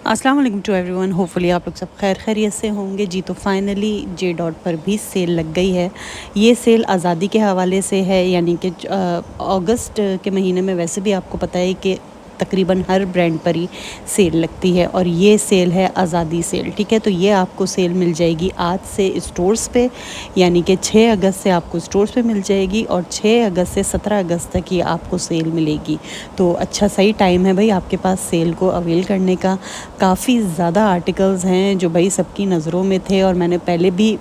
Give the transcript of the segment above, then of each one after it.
अस्सलाम वालेकुम to everyone. Hopefully आप लोग सब खैर खैरियत से होंगे जी। तो फाइनली जे डॉट पर भी सेल लग गई है। ये सेल आज़ादी के हवाले से है, यानी कि अगस्त के महीने में वैसे भी आपको पता है कि तकरीबन हर ब्रांड पर ही सेल लगती है, और ये सेल है आज़ादी सेल। ठीक है, तो ये आपको सेल मिल जाएगी आज से स्टोर्स पे, यानी कि 6 अगस्त से आपको स्टोर्स पे मिल जाएगी, और 6 अगस्त से 17 अगस्त तक ये आपको सेल मिलेगी। तो अच्छा सही टाइम है भाई आपके पास सेल को अवेल करने का। काफ़ी ज़्यादा आर्टिकल्स हैं जो भाई सबकी नज़रों में थे, और मैंने पहले भी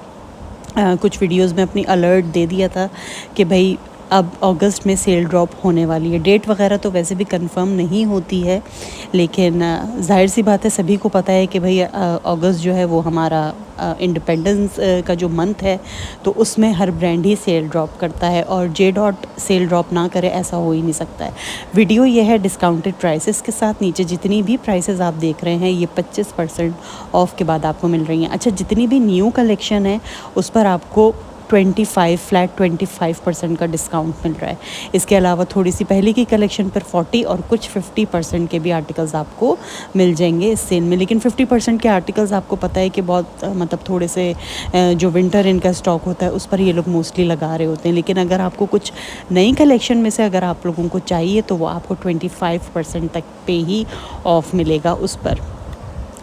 कुछ वीडियोस में अपनी अलर्ट दे दिया था कि भाई अब अगस्त में सेल ड्रॉप होने वाली है। डेट वगैरह तो वैसे भी कंफर्म नहीं होती है, लेकिन जाहिर सी बात है, सभी को पता है कि भाई अगस्त जो है वो हमारा इंडिपेंडेंस का जो मंथ है, तो उसमें हर ब्रांड ही सेल ड्रॉप करता है, और जे डॉट सेल ड्रॉप ना करे ऐसा हो ही नहीं सकता है। वीडियो ये है डिस्काउंटेड प्राइसेस के साथ। नीचे जितनी भी प्राइसेस आप देख रहे हैं ये 25% ऑफ के बाद आपको मिल रही हैं। अच्छा, जितनी भी न्यू कलेक्शन है उस पर आपको 25% का डिस्काउंट मिल रहा है। इसके अलावा थोड़ी सी पहले की कलेक्शन पर 40 और कुछ 50% के भी आर्टिकल्स आपको मिल जाएंगे इस सेल में। लेकिन 50% के आर्टिकल्स आपको पता है कि बहुत मतलब थोड़े से जो विंटर इनका स्टॉक होता है उस पर ये लोग मोस्टली लगा रहे होते हैं। लेकिन अगर आपको कुछ नई कलेक्शन में से अगर आप लोगों को चाहिए तो वो आपको 25% तक पे ही ऑफ मिलेगा उस पर।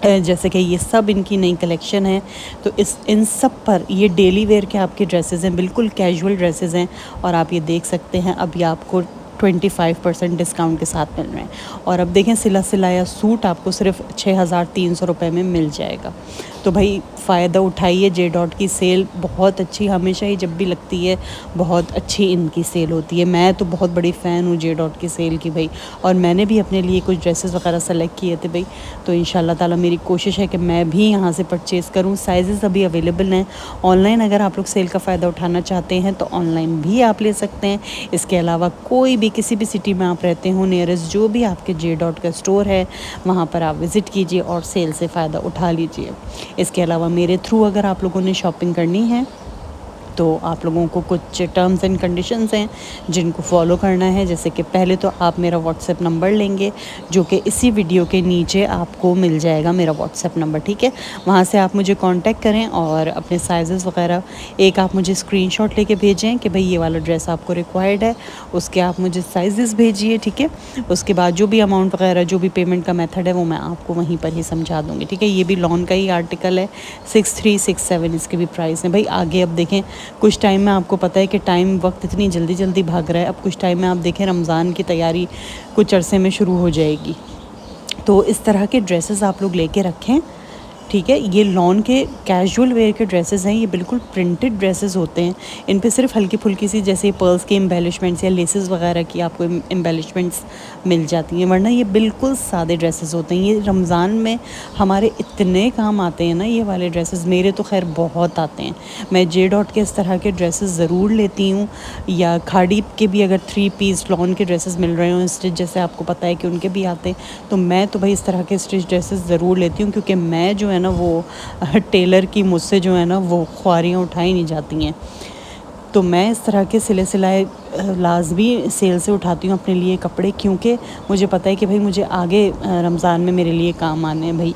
जैसे कि ये सब इनकी नई कलेक्शन है, तो इन सब पर ये डेली वेयर के आपके ड्रेसेस हैं, बिल्कुल कैजुअल ड्रेसेस हैं, और आप ये देख सकते हैं अभी आपको 25% डिस्काउंट के साथ मिल रहे हैं। और अब देखें, सिला सिलाया सूट आपको सिर्फ 6,300 रुपये में मिल जाएगा। तो भाई फ़ायदा उठाइए, जे डॉट की सेल बहुत अच्छी, हमेशा ही जब भी लगती है बहुत अच्छी इनकी सेल होती है। मैं तो बहुत बड़ी फ़ैन हूँ जे डॉट की सेल की भाई, और मैंने भी अपने लिए कुछ ड्रेसेस वगैरह सेलेक्ट किए थे भाई। तो इंशाल्लाह ताला मेरी कोशिश है कि मैं भी यहाँ से परचेज़ करूँ। साइज़ेस अभी अवेलेबल हैं ऑनलाइन, अगर आप लोग सेल का फ़ायदा उठाना चाहते हैं तो ऑनलाइन भी आप ले सकते हैं। इसके अलावा कोई भी किसी भी सिटी में आप रहते हो, नियरेस्ट जो भी आपके जे डॉट का स्टोर है वहाँ पर आप विज़िट कीजिए और सेल से फ़ायदा उठा लीजिए। इसके अलावा मेरे थ्रू अगर आप लोगों ने शॉपिंग करनी है तो आप लोगों को कुछ टर्म्स एंड कंडीशंस हैं जिनको फॉलो करना है। जैसे कि पहले तो आप मेरा व्हाट्सएप नंबर लेंगे, जो कि इसी वीडियो के नीचे आपको मिल जाएगा मेरा व्हाट्सएप नंबर। ठीक है, वहाँ से आप मुझे कांटेक्ट करें और अपने साइज़ेस वगैरह एक आप मुझे स्क्रीनशॉट लेके भेजें कि भाई ये वाला ड्रेस आपको रिक्वायर्ड है, उसके आप मुझे साइज़ेस भेजिए। ठीक है, उसके बाद जो भी अमाउंट वगैरह जो भी पेमेंट का मेथड है वो मैं आपको वहीं पर ही समझा दूँगी। ठीक है, ये भी लॉन का ही आर्टिकल है, 6367 इसके भी प्राइस हैं भाई। आगे अब देखें, कुछ टाइम में आपको पता है कि टाइम वक्त इतनी जल्दी जल्दी भाग रहा है। अब कुछ टाइम में आप देखें रमज़ान की तैयारी कुछ अरसे में शुरू हो जाएगी, तो इस तरह के ड्रेसेस आप लोग लेके रखें। ठीक है, ये लॉन के कैजुअल वेयर के ड्रेसेस हैं, ये बिल्कुल प्रिंटेड ड्रेसेस होते हैं। इन पे सिर्फ हल्की फुल्की सी जैसे पर्ल्स के एम्बेलिशमेंट्स या लेसेस वगैरह की आपको एम्बेलिशमेंट्स मिल जाती हैं, वरना ये बिल्कुल सादे ड्रेसेस होते हैं। ये रमज़ान में हमारे इतने काम आते हैं ना ये वाले ड्रेसेस, मेरे तो खैर बहुत आते हैं। मैं जे डॉट के इस तरह के ड्रेसेस ज़रूर लेती हूँ, या खाड़ी के भी अगर 3 पीस लॉन के ड्रेसेस मिल रहे हो स्टिच, जैसे आपको पता है कि उनके भी आते हैं, तो मैं तो भाई इस तरह के स्टिच ड्रेसेस ज़रूर लेती हूँ, क्योंकि मैं जो है ना वो टेलर की मुझसे जो है ना वो ख्वारियाँ उठाई नहीं जाती हैं। तो मैं इस तरह के सिले सिलाए लाजमी सेल से उठाती हूँ अपने लिए कपड़े, क्योंकि मुझे पता है कि भाई मुझे आगे रमज़ान में मेरे लिए काम आने हैं भाई।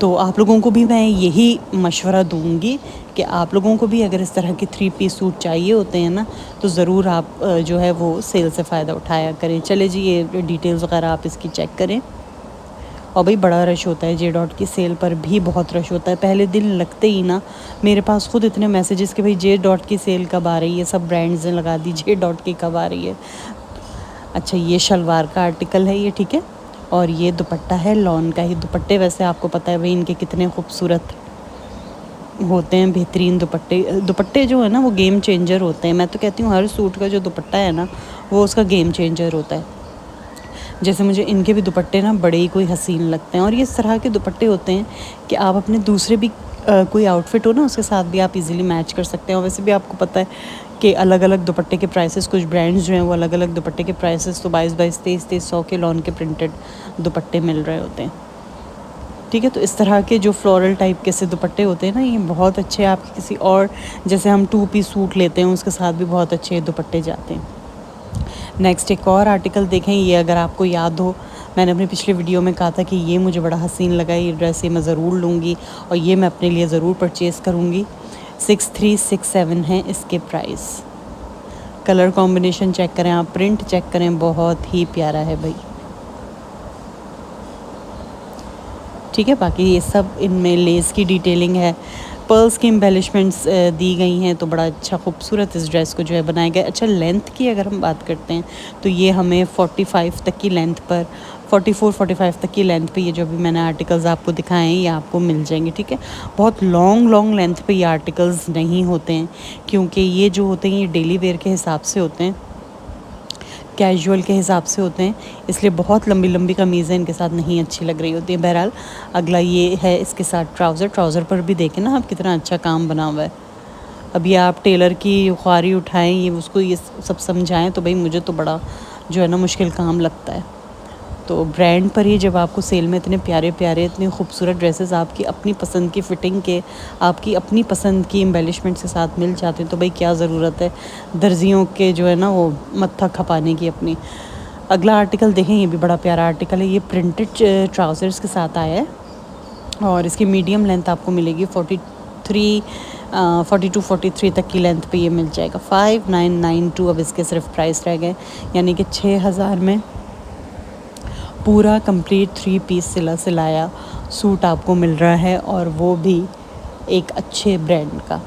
तो आप लोगों को भी मैं यही मशवरा दूँगी कि आप लोगों को भी अगर इस तरह के 3 पीस सूट चाहिए होते हैं ना, तो ज़रूर आप जो है वो सेल से फ़ायदा उठाया करें। चले जी, ये डिटेल्स वगैरह आप इसकी चेक करें। और भाई बड़ा रश होता है, जे डॉट की सेल पर भी बहुत रश होता है। पहले दिन लगते ही ना मेरे पास खुद इतने मैसेजेस कि भाई जे डॉट की सेल कब आ रही है, सब ब्रांड्स ने लगा दी, जे डॉट की कब आ रही है। अच्छा, ये शलवार का आर्टिकल है ये। ठीक है, और ये दुपट्टा है लॉन का ही। दुपट्टे वैसे आपको पता है भाई इनके कितने खूबसूरत होते हैं, बेहतरीन दुपट्टे जो है ना वो गेम चेंजर होते हैं। मैं तो कहती हूँ हर सूट का जो दुपट्टा है ना वो उसका गेम चेंजर होता है। जैसे मुझे इनके भी दुपट्टे ना बड़े ही कोई हसीन लगते हैं, और ये इस तरह के दुपट्टे होते हैं कि आप अपने दूसरे भी कोई आउटफिट हो ना उसके साथ भी आप इजीली मैच कर सकते हैं। और वैसे भी आपको पता है कि अलग अलग दुपट्टे के प्राइसेस, कुछ ब्रांड्स जो हैं वो अलग अलग दुपट्टे के प्राइसेस तो 22-22, 23-23 सौ के लॉन के प्रिंटेड दुपट्टे मिल रहे होते हैं। ठीक है, तो इस तरह के जो फ्लोरल टाइप के से दुपट्टे होते हैं ना ये बहुत अच्छे, आपके किसी और जैसे हम 2 पीस सूट लेते हैं उसके साथ भी बहुत अच्छे दुपट्टे जाते हैं। नेक्स्ट एक और आर्टिकल देखें, ये अगर आपको याद हो मैंने अपनी पिछली वीडियो में कहा था कि ये मुझे बड़ा हसीन लगा, ये ड्रेस ये मैं ज़रूर लूँगी और ये मैं अपने लिए ज़रूर परचेज़ करूँगी। 6367 है इसके प्राइस। कलर कॉम्बिनेशन चेक करें आप, प्रिंट चेक करें, बहुत ही प्यारा है भाई। ठीक है, बाकी ये सब इनमें लेस की डिटेलिंग है, पर्ल्स की एम्बेलिशमेंट्स दी गई हैं, तो बड़ा अच्छा खूबसूरत इस ड्रेस को जो है बनाया गया। अच्छा, लेंथ की अगर हम बात करते हैं तो ये हमें 45 तक की लेंथ पर, 44-45 तक की लेंथ पे ये जो भी मैंने आर्टिकल्स आपको दिखाए हैं ये आपको मिल जाएंगे। ठीक है, बहुत लॉन्ग लेंथ पे ये आर्टिकल्स नहीं होते हैं, क्योंकि ये जो होते हैं ये डेली वेयर के हिसाब से होते हैं, कैजुअल के हिसाब से होते हैं, इसलिए बहुत लंबी लंबी कमीज़ें इनके साथ नहीं अच्छी लग रही होती हैं। बहरहाल अगला ये है इसके साथ ट्राउज़र पर भी देखें ना आप कितना अच्छा काम बना हुआ है। अब ये आप टेलर की ख्वारी उठाएं, ये उसको ये सब समझाएं, तो भाई मुझे तो बड़ा जो है ना मुश्किल काम लगता है। तो ब्रांड पर ही जब आपको सेल में इतने प्यारे प्यारे इतने खूबसूरत ड्रेसेस आपकी अपनी पसंद की फ़िटिंग के, आपकी अपनी पसंद की एम्बेलिशमेंट के साथ मिल जाते हैं, तो भाई क्या ज़रूरत है दर्जियों के जो है ना वो मत्था खपाने की अपनी। अगला आर्टिकल देखें, ये भी बड़ा प्यारा आर्टिकल है, ये प्रिंटेड ट्राउज़र्स के साथ आया है और इसकी मीडियम लेंथ आपको मिलेगी 42-43 तक की लेंथ पे ये मिल जाएगा। 5992 अब इसके सिर्फ प्राइस रह गए, यानी कि 6000 में पूरा कंप्लीट 3 पीस सिलाया सूट आपको मिल रहा है, और वो भी एक अच्छे ब्रांड का।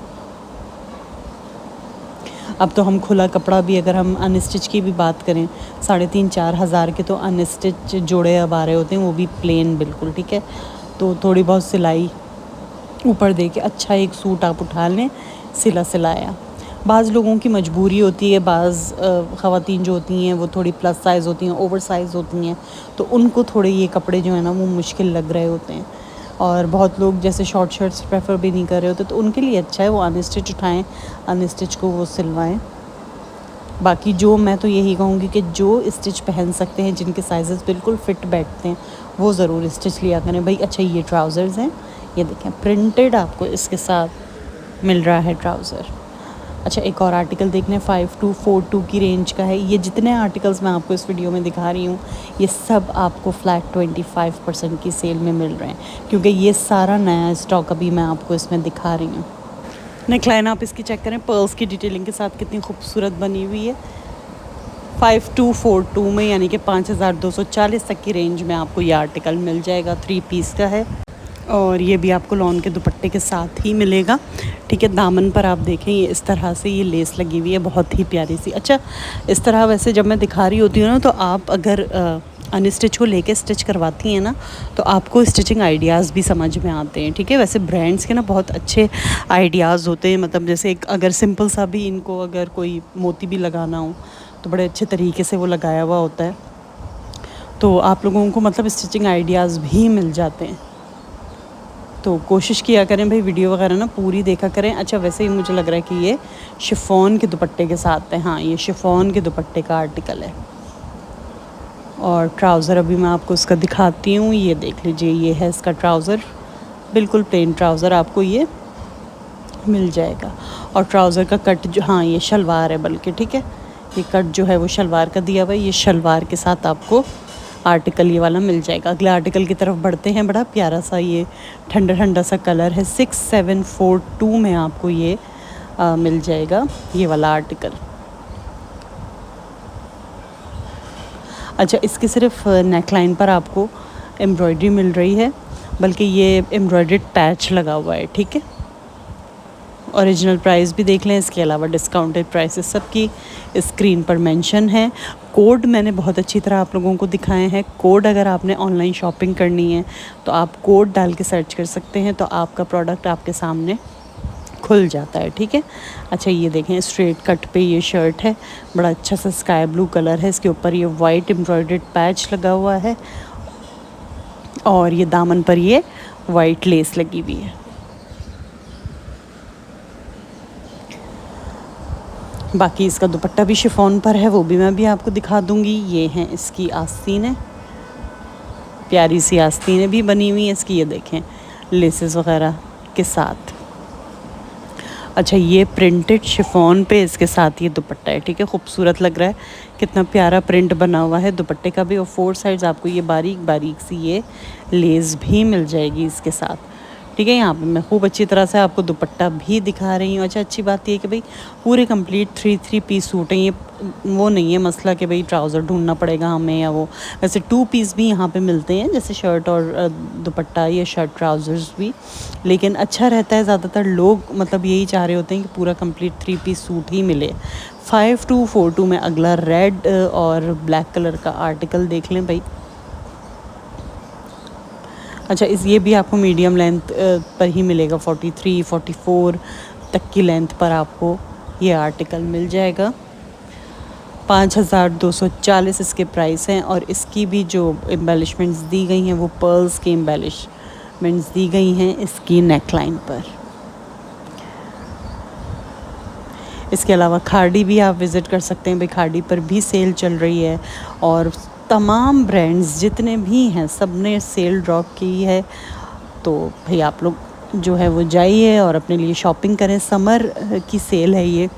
अब तो हम खुला कपड़ा भी, अगर हम अनस्टिच की भी बात करें, 3,500-4 हज़ार के तो अनस्टिच जोड़े अब आ रहे होते हैं, वो भी प्लेन बिल्कुल। ठीक है, तो थोड़ी बहुत सिलाई ऊपर दे के अच्छा एक सूट आप उठा लें सिलाया। बाज़ लोगों की मजबूरी होती है, बाज़ ख़वातीन जो होती हैं वो थोड़ी प्लस साइज़ होती हैं, ओवर साइज़ होती हैं, तो उनको थोड़े ये कपड़े जो है ना वो मुश्किल लग रहे होते हैं, और बहुत लोग जैसे शॉर्ट शर्ट्स प्रेफर भी नहीं कर रहे होते, तो उनके लिए अच्छा है वो अनस्टिच उठाएं, अनस्टिच को वो सिलवाएं। बाकी जो मैं तो यही कहूँगी कि जो स्टिच पहन सकते हैं, जिनके साइज़ बिल्कुल फ़िट बैठते हैं, वो ज़रूर स्टिच लिया करें भाई। अच्छा, ये ट्राउज़र्स हैं, ये देखें प्रिंटेड आपको इसके साथ मिल रहा है ट्राउज़र। अच्छा, एक और आर्टिकल देख लें, 5242 की रेंज का है। ये जितने आर्टिकल्स मैं आपको इस वीडियो में दिखा रही हूँ ये सब आपको फ्लैट 25% की सेल में मिल रहे हैं, क्योंकि ये सारा नया स्टॉक अभी मैं आपको इसमें दिखा रही हूँ। नेकलाइन आप इसकी चेक करें, पर्ल्स की डिटेलिंग के साथ कितनी खूबसूरत बनी हुई है। 5242 में, यानी कि 5240 तक की रेंज में आपको ये आर्टिकल मिल जाएगा। 3 पीस का है और ये भी आपको लॉन के दुपट्टे के साथ ही मिलेगा। ठीक है, दामन पर आप देखें ये इस तरह से ये लेस लगी हुई है, बहुत ही प्यारी सी। अच्छा, इस तरह वैसे जब मैं दिखा रही होती हूँ ना, तो आप अगर अनस्टिच को लेके स्टिच करवाती हैं ना, तो आपको स्टिचिंग आइडियाज़ भी समझ में आते हैं। ठीक है, वैसे ब्रांड्स के ना बहुत अच्छे आइडियाज़ होते हैं, मतलब जैसे एक अगर सिंपल सा भी इनको अगर कोई मोती भी लगाना हो तो बड़े अच्छे तरीके से वो लगाया हुआ होता है, तो आप लोगों को मतलब स्टिचिंग आइडियाज़ भी मिल जाते हैं। तो कोशिश किया करें भाई, वीडियो वगैरह ना पूरी देखा करें। अच्छा, वैसे ही मुझे लग रहा है कि ये शिफॉन के दुपट्टे के साथ है। हाँ, ये शिफॉन के दुपट्टे का आर्टिकल है। और ट्राउज़र अभी मैं आपको इसका दिखाती हूँ, ये देख लीजिए, ये है इसका ट्राउज़र, बिल्कुल प्लेन ट्राउज़र आपको ये मिल जाएगा। और ट्राउज़र का कट जो, हाँ ये शलवार है बल्कि, ठीक है, ये कट जो है वो शलवार का दिया हुआ है, ये शलवार के साथ आपको आर्टिकल ये वाला मिल जाएगा। अगले आर्टिकल की तरफ बढ़ते हैं, बड़ा प्यारा सा ये ठंडा ठंडा सा कलर है, 6742 में आपको ये मिल जाएगा ये वाला आर्टिकल। अच्छा, इसके सिर्फ नेकलाइन पर आपको एम्ब्रॉयडरी मिल रही है, बल्कि ये एम्ब्रॉयडर्ड पैच लगा हुआ है। ठीक है, ओरिजिनल प्राइस भी देख लें, इसके अलावा डिस्काउंटेड प्राइसेस सबकी स्क्रीन पर मेंशन है। कोड मैंने बहुत अच्छी तरह आप लोगों को दिखाए हैं। कोड अगर आपने ऑनलाइन शॉपिंग करनी है तो आप कोड डाल के सर्च कर सकते हैं, तो आपका प्रोडक्ट आपके सामने खुल जाता है। ठीक है, अच्छा ये देखें, स्ट्रेट कट पे ये शर्ट है, बड़ा अच्छा सा स्काई ब्लू कलर है, इसके ऊपर ये वाइट एम्ब्रॉयडर्ड पैच लगा हुआ है और ये दामन पर ये वाइट लेस लगी हुई है। बाकी इसका दुपट्टा भी शिफॉन पर है, वो भी मैं भी आपको दिखा दूंगी। ये हैं इसकी आस्तीनें, प्यारी सी आस्तीनें भी बनी हुई है इसकी, ये देखें लेसेस वगैरह के साथ। अच्छा, ये प्रिंटेड शिफॉन पे इसके साथ ये दुपट्टा है, ठीक है, खूबसूरत लग रहा है, कितना प्यारा प्रिंट बना हुआ है दुपट्टे का भी। और 4 साइड्स आपको ये बारीक बारीक सी ये लेस भी मिल जाएगी इसके साथ, ठीक है। यहाँ पे मैं खूब अच्छी तरह से आपको दुपट्टा भी दिखा रही हूँ। अच्छा, अच्छी बात ये है कि भाई पूरे कंप्लीट 3 पीस सूट हैं ये, वो नहीं है मसला कि भाई ट्राउज़र ढूंढना पड़ेगा हमें या वो। वैसे 2 पीस भी यहाँ पे मिलते हैं, जैसे शर्ट और दुपट्टा या शर्ट ट्राउज़र्स भी, लेकिन अच्छा रहता है, ज़्यादातर लोग मतलब यही चाह रहे होते हैं कि पूरा कंप्लीट 3 पीस सूट ही मिले। 5242 में अगला रेड और ब्लैक कलर का आर्टिकल देख लें भाई। अच्छा, ये भी आपको मीडियम लेंथ पर ही मिलेगा, 43 44 तक की लेंथ पर आपको ये आर्टिकल मिल जाएगा। 5240 इसके प्राइस हैं। और इसकी भी जो एम्बेलिशमेंट्स दी गई हैं वो पर्ल्स की एम्बेलिशमेंट्स दी गई हैं इसकी नेकलाइन पर। इसके अलावा खाड़ी भी आप विज़िट कर सकते हैं भाई, खाड़ी पर भी सेल चल रही है और तमाम ब्रांड्स जितने भी हैं सब ने सेल ड्रॉप की है। तो भाई आप लोग जो है वो जाइए और अपने लिए शॉपिंग करें। समर की सेल है ये,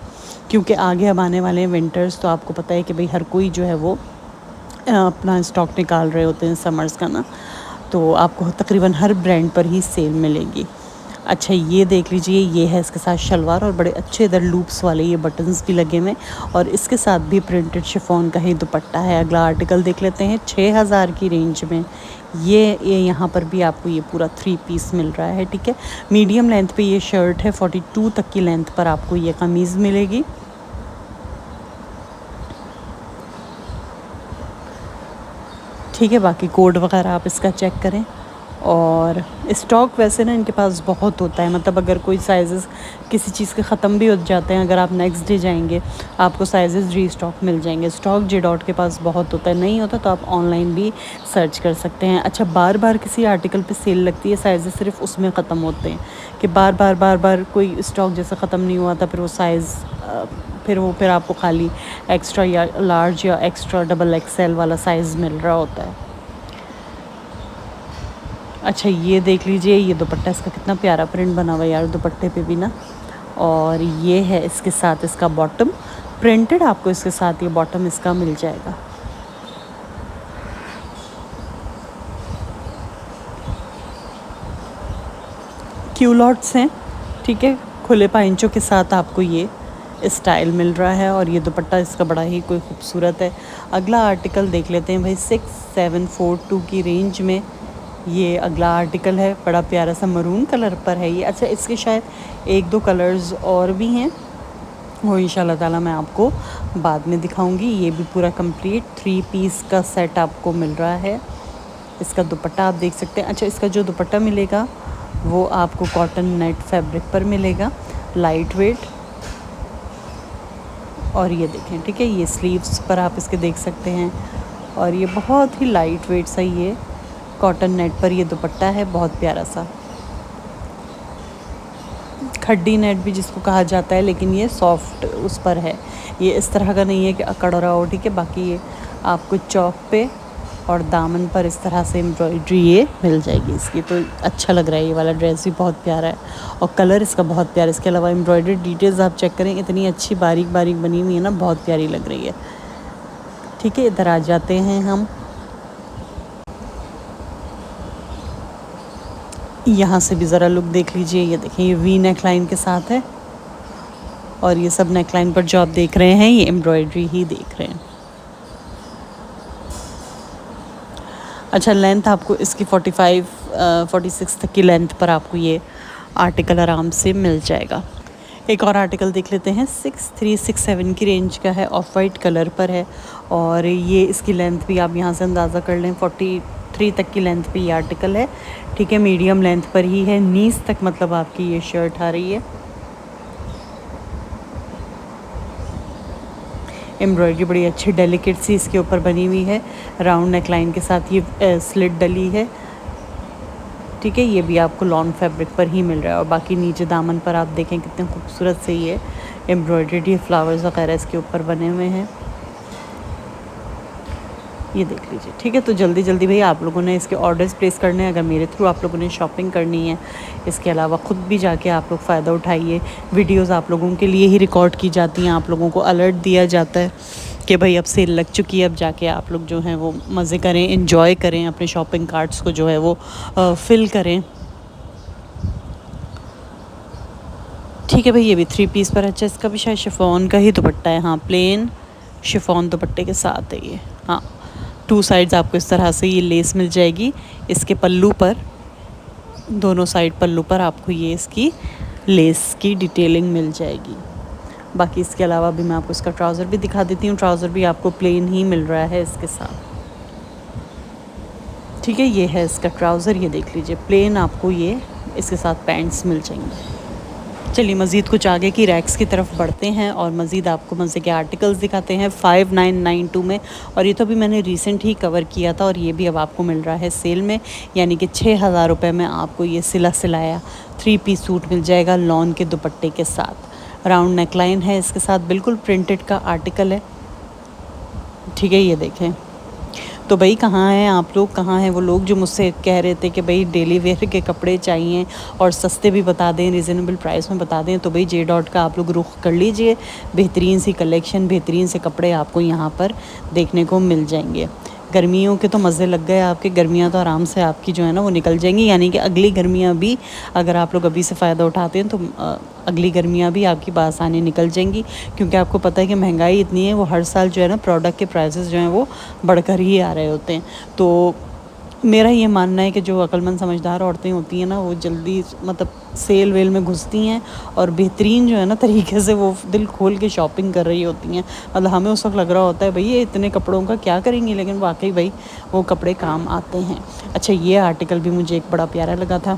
क्योंकि आगे अब आने वाले हैं विंटर्स, तो आपको पता है कि भाई हर कोई जो है वो अपना स्टॉक निकाल रहे होते हैं समर्स का ना, तो आपको तकरीबन हर ब्रांड पर ही सेल मिलेगी। अच्छा, ये देख लीजिए, ये है इसके साथ शलवार और बड़े अच्छे इधर लूप्स वाले ये बटन्स भी लगे हुए और इसके साथ भी प्रिंटेड शिफॉन का ही दुपट्टा है। अगला आर्टिकल देख लेते हैं। 6000 की रेंज में ये यहाँ पर भी आपको ये पूरा 3 पीस मिल रहा है, ठीक है। मीडियम लेंथ पे ये शर्ट है, 42 तक की लेंथ पर आपको ये कमीज़ मिलेगी। ठीक है, बाकी कोड वगैरह आप इसका चेक करें। और स्टॉक वैसे ना इनके पास बहुत होता है, मतलब अगर कोई साइज़ेस किसी चीज़ के ख़त्म भी हो जाते हैं, अगर आप नेक्स्ट डे जाएंगे आपको साइज़ेस रीस्टॉक मिल जाएंगे। स्टॉक जे डॉट के पास बहुत होता है, नहीं होता तो आप ऑनलाइन भी सर्च कर सकते हैं। अच्छा, बार बार किसी आर्टिकल पे सेल लगती है, साइज़ेस सिर्फ उसमें ख़त्म होते हैं कि बार बार कोई स्टॉक जैसे ख़त्म नहीं हुआ था, फिर वो साइज़ फिर आपको खाली एक्स्ट्रा या लार्ज या एक्स्ट्रा डबल एक्सएल वाला साइज़ मिल रहा होता है। अच्छा, ये देख लीजिए, ये दुपट्टा इसका कितना प्यारा प्रिंट बना हुआ है यार दुपट्टे पे भी ना। और ये है इसके साथ इसका बॉटम प्रिंटेड, आपको इसके साथ ये बॉटम इसका मिल जाएगा। क्यूलॉट्स हैं, ठीक है, खुले पाइंचों के साथ आपको ये स्टाइल मिल रहा है और ये दुपट्टा इसका बड़ा ही कोई खूबसूरत है। अगला आर्टिकल देख लेते हैं भाई। 6742 की रेंज में ये अगला आर्टिकल है, बड़ा प्यारा सा मरून कलर पर है ये। अच्छा, इसके शायद 1-2 कलर्स और भी हैं, वो इंशाल्लाह ताला मैं आपको बाद में दिखाऊंगी। ये भी पूरा कंप्लीट 3 पीस का सेट आपको मिल रहा है। इसका दुपट्टा आप देख सकते हैं। अच्छा, इसका जो दुपट्टा मिलेगा वो आपको कॉटन नेट फैब्रिक पर मिलेगा, लाइट वेट। और ये देखें, ठीक है, ये स्लीव्स पर आप इसके देख सकते हैं और ये बहुत ही लाइट वेट सा ये कॉटन नेट पर ये दुपट्टा है, बहुत प्यारा सा। खड्डी नेट भी जिसको कहा जाता है, लेकिन ये सॉफ्ट उस पर है, ये इस तरह का नहीं है कि अकड़ रहा हो, ठीक है। बाकी ये आपको चौक पे और दामन पर इस तरह से एम्ब्रॉयडरी ये मिल जाएगी इसकी, तो अच्छा लग रहा है। ये वाला ड्रेस भी बहुत प्यारा है और कलर इसका बहुत प्यारा है। इसके अलावा एम्ब्रॉयडरी डिटेल्स आप चेक करें, इतनी अच्छी बारीक बारीक बनी हुई है ना, बहुत प्यारी लग रही है। ठीक है, इधर आ जाते हैं हम। यहाँ से भी ज़रा लुक देख लीजिए, ये देखें, ये वी नेक लाइन के साथ है और ये सब नेक लाइन पर जो आप देख रहे हैं ये एम्ब्रॉयडरी ही देख रहे हैं। अच्छा, लेंथ आपको इसकी 46 तक की लेंथ पर आपको ये आर्टिकल आराम से मिल जाएगा। एक और आर्टिकल देख लेते हैं। 6367 की रेंज का है, ऑफ वाइट कलर पर है और ये इसकी लेंथ भी आप यहाँ से अंदाज़ा कर लें, 43 तक की लेंथ पे ये आर्टिकल है, ठीक है। मीडियम लेंथ पर ही है, नीज तक मतलब आपकी ये शर्ट आ रही है। एम्ब्रॉयडरी बड़ी अच्छी डेलिकेट सी इसके ऊपर बनी हुई है, राउंड नेक लाइन के साथ ये स्लिट डली है, ठीक है। ये भी आपको लॉन फैब्रिक पर ही मिल रहा है और बाकी नीचे दामन पर आप देखें कितने खूबसूरत से ये एम्ब्रॉयडरी फ्लावर्स वगैरह इसके ऊपर बने हुए हैं। ये देख लीजिए, ठीक है। तो जल्दी जल्दी भाई आप लोगों ने इसके ऑर्डर्स प्लेस करने हैं, अगर मेरे थ्रू आप लोगों ने शॉपिंग करनी है। इसके अलावा ख़ुद भी जाके आप लोग फ़ायदा उठाइए। वीडियोस आप लोगों के लिए ही रिकॉर्ड की जाती हैं, आप लोगों को अलर्ट दिया जाता है कि भाई अब सेल लग चुकी है, अब जाके आप लोग जो हैं वो मज़े करें, इन्जॉय करें, अपने शॉपिंग कार्ट्स को जो है वो फिल करें। ठीक है भाई, ये भी 3 पीस पर। अच्छा, इसका भी शायद शिफॉन का ही दुपट्टा है। हाँ, प्लेन शिफॉन दुपट्टे के साथ है ये। हाँ, 2 साइड्स आपको इस तरह से ये लेस मिल जाएगी। इसके पल्लू पर, दोनों साइड पल्लू पर आपको ये इसकी लेस की डिटेलिंग मिल जाएगी। बाकी इसके अलावा भी मैं आपको इसका ट्राउज़र भी दिखा देती हूँ। ट्राउज़र भी आपको प्लेन ही मिल रहा है इसके साथ। ठीक है, ये है इसका ट्राउज़र, ये देख लीजिए, प्लेन आपको ये इसके साथ पैंट्स मिल जाएंगे। चलिए मज़ीद कुछ आगे की रैक्स की तरफ बढ़ते हैं और मज़ीद आपको मज़े के आर्टिकल्स दिखाते हैं 5992 में। और ये तो अभी मैंने रिसेंट ही कवर किया था और ये भी अब आपको मिल रहा है सेल में, यानी कि 6000 रुपये में आपको ये सिलाया 3 पीस सूट मिल जाएगा लॉन के दुपट्टे के साथ। राउंड नेकलाइन है इसके साथ, बिल्कुल प्रिंटेड का आर्टिकल है। ठीक है, ये देखें। तो भाई कहाँ हैं आप लोग, कहाँ हैं वो लोग जो मुझसे कह रहे थे कि भाई डेली वेयर के कपड़े चाहिए और सस्ते भी बता दें, रिजनेबल प्राइस में बता दें। तो भाई जे डॉट का आप लोग रुख कर लीजिए, बेहतरीन सी कलेक्शन, बेहतरीन से कपड़े आपको यहाँ पर देखने को मिल जाएंगे। गर्मियों के तो मज़े लग गए आपके, गर्मियाँ तो आराम से आपकी जो है ना वो निकल जाएंगी, यानी कि अगली गर्मियाँ भी अगर आप लोग अभी से फ़ायदा उठाते हैं तो अगली गर्मियाँ भी आपकी बासानी निकल जाएंगी। क्योंकि आपको पता है कि महंगाई इतनी है, वो हर साल जो है ना प्रोडक्ट के प्राइसेस जो हैं वो बढ़कर ही आ रहे होते हैं। तो मेरा ये मानना है कि जो अक्लमंद समझदार औरतें होती हैं ना, वो जल्दी मतलब सेल वेल में घुसती हैं और बेहतरीन जो है ना तरीके से वो दिल खोल के शॉपिंग कर रही होती हैं। मतलब हमें उस वक्त लग रहा होता है भाई ये इतने कपड़ों का क्या करेंगी, लेकिन वाकई भाई वो कपड़े काम आते हैं। अच्छा, ये आर्टिकल भी मुझे एक बड़ा प्यारा लगा था,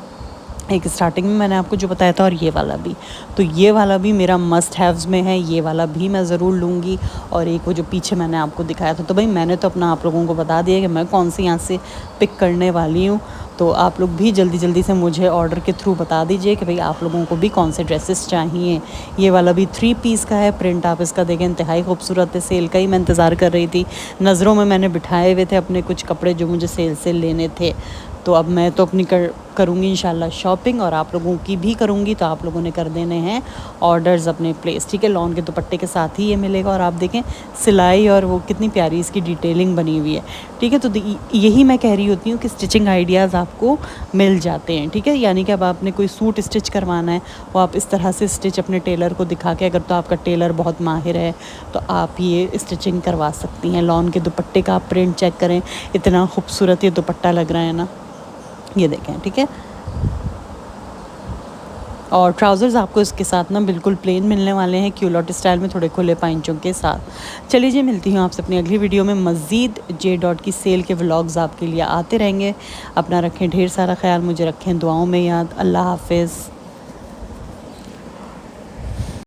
एक स्टार्टिंग में मैंने आपको जो बताया था, और ये वाला भी। तो ये वाला भी मेरा मस्ट हैव्स में है, ये वाला भी मैं ज़रूर लूँगी। और एक वो जो पीछे मैंने आपको दिखाया था, तो भाई मैंने तो अपना आप लोगों को बता दिया कि मैं कौन सी यहाँ से पिक करने वाली हूँ। तो आप लोग भी जल्दी जल्दी से मुझे ऑर्डर के थ्रू बता दीजिए कि भाई आप लोगों को भी कौन से ड्रेसेस चाहिए। ये वाला भी 3 पीस का है, प्रिंट आप इसका देखें, इंतहाई खूबसूरत है। सेल का ही मैं इंतज़ार कर रही थी, नज़रों में मैंने बिठाए हुए थे अपने कुछ कपड़े जो मुझे सेल से लेने थे। तो अब मैं तो अपनी करूँगी इंशाल्लाह शॉपिंग, और आप लोगों की भी करूँगी। तो आप लोगों ने कर देने हैं ऑर्डर्स अपने प्लेस। ठीक है, लॉन के दुपट्टे के साथ ही ये मिलेगा। और आप देखें सिलाई और वो कितनी प्यारी इसकी डिटेलिंग बनी हुई है। ठीक है, तो यही मैं कह रही होती हूँ कि स्टिचिंग आइडियाज़ आपको मिल जाते हैं। ठीक है, यानी कि अब आपने कोई सूट स्टिच करवाना है, वो आप इस तरह से स्टिच अपने टेलर को दिखा के, अगर तो आपका टेलर बहुत माहिर है तो आप ये स्टिचिंग करवा सकती हैं। लॉन के दुपट्टे का आप प्रिंट चेक करें, इतना खूबसूरत ये दुपट्टा लग रहा है ना, ये देखें। ठीक है, और ट्राउज़र्स आपको इसके साथ ना बिल्कुल प्लेन मिलने वाले हैं, क्यूलॉट स्टाइल में, थोड़े खुले पाइंचों के साथ। चलिए जी, मिलती हूँ आपसे अपनी अगली वीडियो में। मज़ीद जे डॉट की सेल के व्लॉग्स आपके लिए आते रहेंगे। अपना रखें ढेर सारा ख्याल, मुझे रखें दुआओं में याद। अल्लाह हाफ़िज़।